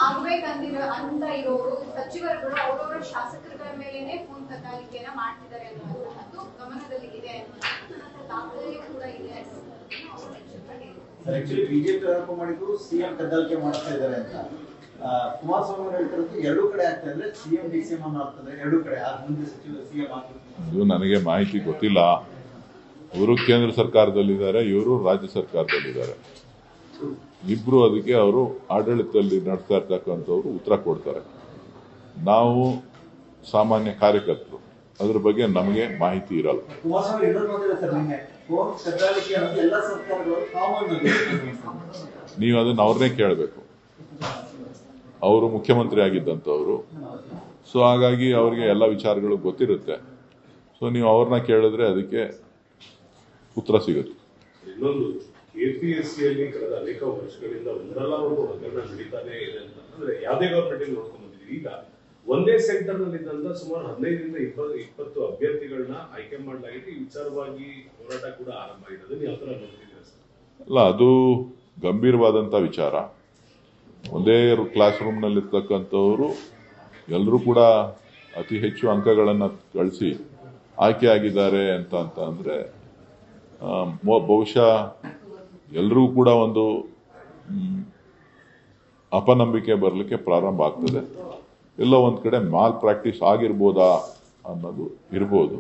ಆಗ್ಬೇಕಂದಿರೋ ಅಂತ ಇರೋರು ಸಚಿವರುಗಳು ಅವರವರ ಶಾಸಕರ ಮೇಲೆನೆ ಫೋನ್ ಕದ್ದಾಲಿಕೆಯನ್ನ ಮಾಡ್ತಿದ್ದಾರೆ ಅನ್ನೋದು ಗಮನದಲ್ಲಿ ಇದೆ ಅನ್ನೋದು ದಾಖಲೆಯೂ ಕೂಡ ಇದೆ. ಆಕ್ಚುಲಿ ಬಿಜೆಪಿ ಆರೋಪ ಮಾಡಿದ್ರು ಸಿಎಂ ಕದ್ದಾಲಿಕೆ ಮಾಡ್ತಾ ಇದ್ದಾರೆ ಅಂತ. ಕುಮಾರಸ್ವಾಮಿ ಹೇಳ್ತಿರೋದು ಎರಡೂ ಕಡೆ ಆಗ್ತಾ ಇದ್ರೆ ಸಿಎಂ ಡಿಸಿಎಂ ಅನ್ನು ಆಗ್ತದೆ, ಎರಡೂ ಕಡೆ ಮುಂದೆ ಸಚಿವ ಸಿಎಂ ಆಗ್ತದೆ. ಇದು ನನಗೆ ಮಾಹಿತಿ ಗೊತ್ತಿಲ್ಲ. ಇವರು ಕೇಂದ್ರ ಸರ್ಕಾರದಲ್ಲಿದ್ದಾರೆ, ಇವರು ರಾಜ್ಯ ಸರ್ಕಾರದಲ್ಲಿದ್ದಾರೆ. ಇಬ್ರು ಅದಕ್ಕೆ ಅವರು ಆಡಳಿತದಲ್ಲಿ ನಡೆಸ್ತಾ ಇರ್ತಕ್ಕಂಥವ್ರು ಉತ್ತರ ಕೊಡ್ತಾರೆ. ನಾವು ಸಾಮಾನ್ಯ ಕಾರ್ಯಕರ್ತರು, ಅದ್ರ ಬಗ್ಗೆ ನಮಗೆ ಮಾಹಿತಿ ಇರಲ್ಲ. ಕುಮಾರಸ್ವಾಮಿ ಸರ್ ನಿನ್ನೆ ಫೋನ್ ಕದ್ದಾಲಿಕೆ ಅನ್ನೋದು ಎಲ್ಲ ಸರ್ಕಾರಗಳು ಕಾಮನ್. ನೀವು ಅದನ್ನ ಅವ್ರನ್ನೇ ಕೇಳಬೇಕು. ಅವರು ಮುಖ್ಯಮಂತ್ರಿ ಆಗಿದ್ದಂಥವ್ರು. ಸೊ ಹಾಗಾಗಿ ಅವರಿಗೆ ಎಲ್ಲ ವಿಚಾರಗಳು ಗೊತ್ತಿರುತ್ತೆ. ಸೊ ನೀವು ಅವ್ರನ್ನ ಕೇಳಿದ್ರೆ ಅದಕ್ಕೆ ಉತ್ತರ ಸಿಗುತ್ತೆ. ಇನ್ನೊಂದು ಕೆಪಿಎಸ್ಸಿಯಲ್ಲಿ ಕಳೆದ ಅನೇಕ ವರ್ಷಗಳಿಂದ ಒಂದಲ್ಲ ಒಂದು ಹಗರಣ ನಡೀತಾನೆ ಇದೆ ಅಂತ ಅಂದ್ರೆ ಯಾವುದೇ ಗವರ್ಮೆಂಟ್ ನೋಡ್ಕೊಂಡು ಬಂದಿದ್ದೀವಿ. ಈಗ ಒಂದೇ ಸೆಂಟರ್ ನಲ್ಲಿ ಇದ್ದಂತ ಸುಮಾರು 15ರಿಂದ 20 ಅಭ್ಯರ್ಥಿಗಳನ್ನ ಆಯ್ಕೆ ಮಾಡಲಾಗಿದೆ. ಈ ವಿಚಾರವಾಗಿ ಹೋರಾಟ ಕೂಡ ಆರಂಭ ಆಗಿದೆ. ಯಾವ ತರ ನೋಡ್ತಿದ್ದೀರಾ ಸರ್? ಅಲ್ಲ, ಅದು ಗಂಭೀರವಾದಂಥ ವಿಚಾರ. ಒಂದೇ ಕ್ಲಾಸ್ ರೂಮ್ನಲ್ಲಿರ್ತಕ್ಕಂಥವರು ಎಲ್ಲರೂ ಕೂಡ ಅತಿ ಹೆಚ್ಚು ಅಂಕಗಳನ್ನು ಗಳಿಸಿ ಆಯ್ಕೆ ಆಗಿದ್ದಾರೆ ಅಂತ ಅಂದರೆ ಬಹುಶಃ ಎಲ್ಲರಿಗೂ ಕೂಡ ಒಂದು ಅಪನಂಬಿಕೆ ಬರಲಿಕ್ಕೆ ಪ್ರಾರಂಭ ಆಗ್ತದೆ. ಎಲ್ಲ ಒಂದು ಕಡೆ ಮಾಲ್ ಪ್ರಾಕ್ಟೀಸ್ ಆಗಿರ್ಬೋದಾ ಅನ್ನೋದು ಇರ್ಬೋದು.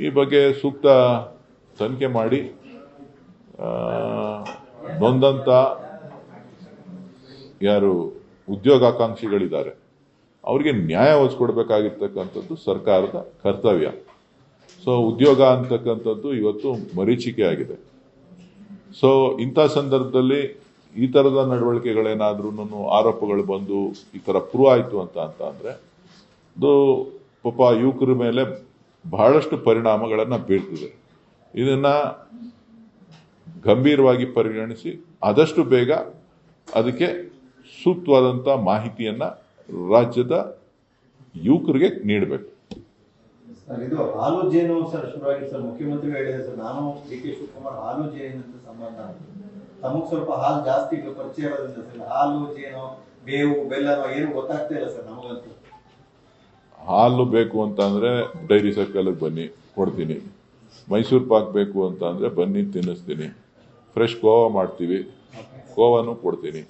ಈ ಬಗ್ಗೆ ಸೂಕ್ತ ತನಿಖೆ ಮಾಡಿ ನೊಂದಂಥ ಯಾರು ಉದ್ಯೋಗಾಕಾಂಕ್ಷಿಗಳಿದ್ದಾರೆ ಅವರಿಗೆ ನ್ಯಾಯ ಒದಗಿಸ್ಕೊಡ್ಬೇಕಾಗಿರ್ತಕ್ಕಂಥದ್ದು ಸರ್ಕಾರದ ಕರ್ತವ್ಯ. ಸೊ ಉದ್ಯೋಗ ಅಂತಕ್ಕಂಥದ್ದು ಇವತ್ತು ಮರೀಚಿಕೆ ಆಗಿದೆ. ಸೊ ಇಂಥ ಸಂದರ್ಭದಲ್ಲಿ ಈ ಥರದ ನಡವಳಿಕೆಗಳೇನಾದ್ರೂ ಆರೋಪಗಳು ಬಂದು ಈ ಥರ ಪ್ರೂವ್ ಆಯಿತು ಅಂತ ಅಂದರೆ ಅದು ಪಾಪ ಯುವಕರ ಮೇಲೆ ಬಹಳಷ್ಟು ಪರಿಣಾಮಗಳನ್ನು ಬೀರ್ತದೆ. ಇದನ್ನು ಗಂಭೀರವಾಗಿ ಪರಿಗಣಿಸಿ ಆದಷ್ಟು ಬೇಗ ಅದಕ್ಕೆ ಸೂಕ್ತವಾದಂಥ ಮಾಹಿತಿಯನ್ನು ರಾಜ್ಯದ ಯುವಕರಿಗೆ ನೀಡಬೇಕು. ಸರ್, ಇದು ಹಾಲು ಜೇನು ಸರ್ ಶುರುವಾಗಿ ಸರ್ ಮುಖ್ಯಮಂತ್ರಿ ಹೇಳಿದೆ ಸರ್, ನಾನು ಡಿ.ಕೆ. ಶಿವಕುಮಾರ್ ಹಾಲು ಜೇನು ಸಂಬಂಧ ತಮಗ್ ಸ್ವಲ್ಪ ಹಾಲು ಜಾಸ್ತಿ ಪರಿಚಯ ಇರೋದ್ರಿಂದ ಸರ್ ಹಾಲು ಜೇನು ಬೇವು ಬೆಲ್ಲನೋ ಏನು ಗೊತ್ತಾಗ್ತಾ ಇಲ್ಲ ಸರ್ ನಮಗಂತೂ. ಹಾಲು ಬೇಕು ಅಂತ ಅಂದರೆ ಡೈರಿ ಸರ್ಕಲ್ಗೆ ಬನ್ನಿ, ಕೊಡ್ತೀನಿ. ಮೈಸೂರು ಪಾಕ್ ಬೇಕು ಅಂತ ಅಂದರೆ ಬನ್ನಿ, ತಿನ್ನಿಸ್ತೀನಿ. ಫ್ರೆಶ್ ಕೋವಾ ಮಾಡ್ತೀವಿ, ಕೋವಾನು ಕೊಡ್ತೀನಿ.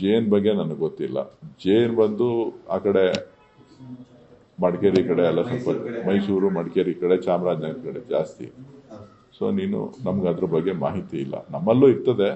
ಜೇನ್ ಬಗ್ಗೆ ನನಗೆ ಗೊತ್ತಿಲ್ಲ. ಜೇನ್ ಬಂದು ಆ ಕಡೆ ಮಡಿಕೇರಿ ಕಡೆ ಎಲ್ಲ ಸ್ವಲ್ಪ, ಮೈಸೂರು ಮಡಿಕೇರಿ ಕಡೆ ಚಾಮರಾಜನಗರ ಕಡೆ ಜಾಸ್ತಿ. ಸೊ ನೀನು ನಮ್ಗೆ ಅದ್ರ ಬಗ್ಗೆ ಮಾಹಿತಿ ಇಲ್ಲ. ನಮ್ಮಲ್ಲೂ ಇರ್ತದೆ,